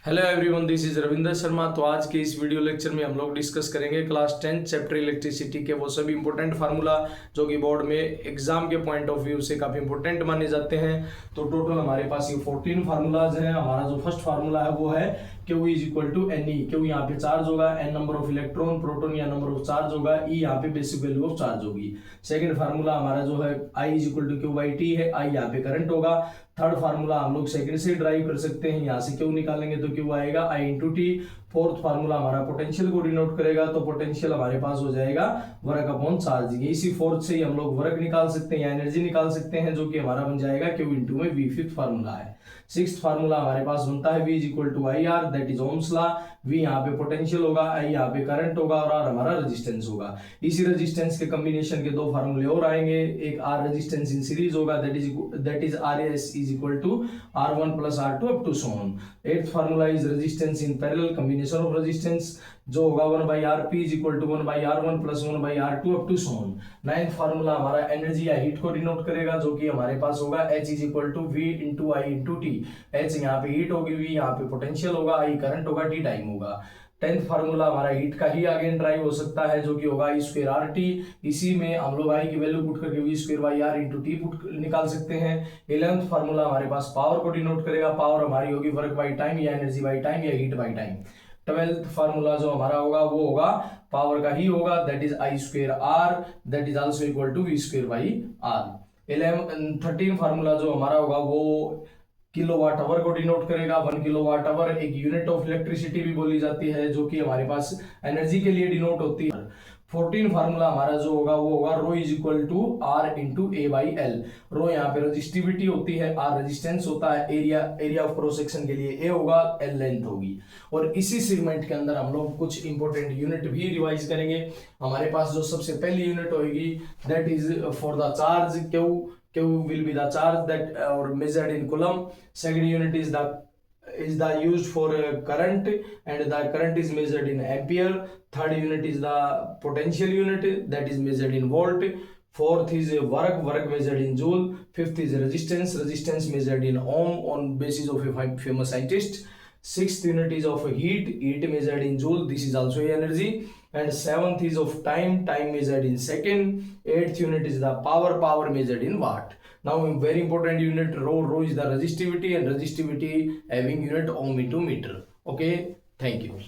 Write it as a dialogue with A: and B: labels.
A: Hello everyone, this is Ravinder Sharma. तो आज के इस वीडियो लेक्चर में हम लोग डिस्कस करेंगे क्लास 10 चैप्टर इलेक्ट्रिसिटी के वो सभी इंपॉर्टेंट फार्मूला जो कि बोर्ड में एग्जाम के पॉइंट ऑफ व्यू से काफी इंपॉर्टेंट माने जाते हैं। तो टोटल हमारे पास ये 14 फार्मूलाज हैं। हमारा जो फर्स्ट फार्मूला है वो है Q is equal to N E. Q यहाँ पे चार्ज होगा, N number of electron, proton या नंबर ऑफ चार्ज होगा, ई यहाँ पे बेसिक वैल्यू ऑफ चार्ज होगी। सेकंड फार्मूला हमारा जो है I is equal to Q by T है, आई यहाँ पे करंट होगा। थर्ड फार्मूला हम लोग सेकंड से ड्राइव कर सकते हैं, यहाँ से क्यू निकालेंगे तो क्यू आएगा आई इंटू टी। फोर्थ फार्मूला हमारा पोटेंशियल को डिनोट करेगा, तो पोटेंशियल हमारे पास हो जाएगा वर्क अपॉन चार्ज। इसी फोर्थ से ही हम लोग वर्क निकाल सकते हैं या एनर्जी निकाल सकते हैं, जो कि हमारा बन जाएगा क्यू इंटू में वी। फिफ्थ फार्मूला है। सिक्स्थ फार्मूला हमारे पास बनता है V is equal to I R, that is Ohm's law. V यहाँ पे पोटेंशियल होगा, आई यहाँ पे करंट होगा और आर हमारा रेजिस्टेंस होगा। इसी रेजिस्टेंस के कॉम्बिनेशन के दो फार्मूले और आएंगे। एक आर रेजिस्टेंस इन सीरीज होगा, that is R S is equal to R one plus R two up to so on. Eighth formula is resistance in parallel, combination of resistance जो होगा 1 by R P is equal to 1 by R one plus 1 by R two up to so on. Ninth formula हमारा energy या heat को denote करेगा, जो कि हमारे पास होगा H is equal to V into I into T. H यहाँ पे हीट होगी, वी यहाँ पे पोटेंशियल होगा, आई करंट होगा, टी टाइम होगा। टेंथ फार्मूला हमारा हीट का ही अगेन ड्राइव हो सकता है, जो कि होगा आई स्क्वायर आर टी। इसी में हम लोग आई की वैल्यू पुट करके V square by R into T put निकाल सकते हैं। 11th फार्मूला हमारे पास पावर को डिनोट करेगा, पावर हमारी होगी वर्क बाई टाइम या एनर्जी बाई टाइम या heat by time. 12th formula जो हमारा होगा वो होगा पावर का ही होगा, that is I square R, that is also equal to V square by R. 13 formula जो हमारा होगा वो किलोवाट आवर को डिनोट करेगा। 1 किलोवाट आवर एक यूनिट ऑफ इलेक्ट्रिसिटी भी बोली जाती है, जो कि हमारे पास एनर्जी के लिए डिनोट होती है। 14 फार्मूला हमारा जो होगा वो होगा rho is equal to R into A by L. Rho यहाँ पे रजिस्टिविटी होती है, आर रेजिस्टेंस होता है, एरिया ऑफ क्रॉस सेक्शन के लिए ए होगा, एल लेंथ होगी। और इसी सेगमेंट के अंदर हम लोग कुछ इंपॉर्टेंट यूनिट भी रिवाइज करेंगे। हमारे पास जो सबसे पहली यूनिट होगी that is for the charge, Q will be the charge that or measured in coulomb. Second unit is the used for current, and the current is measured in ampere. Third unit is the potential unit, that is measured in volt. Fourth is work measured in joule. Fifth is resistance measured in ohm on basis of a famous scientist. Sixth unit is of heat measured in joule, this is also energy. And seventh is of time measured in second. Eighth unit is the power measured in watt. Now very important unit, rho is the resistivity, and resistivity having unit ohm into meter. Okay, thank you.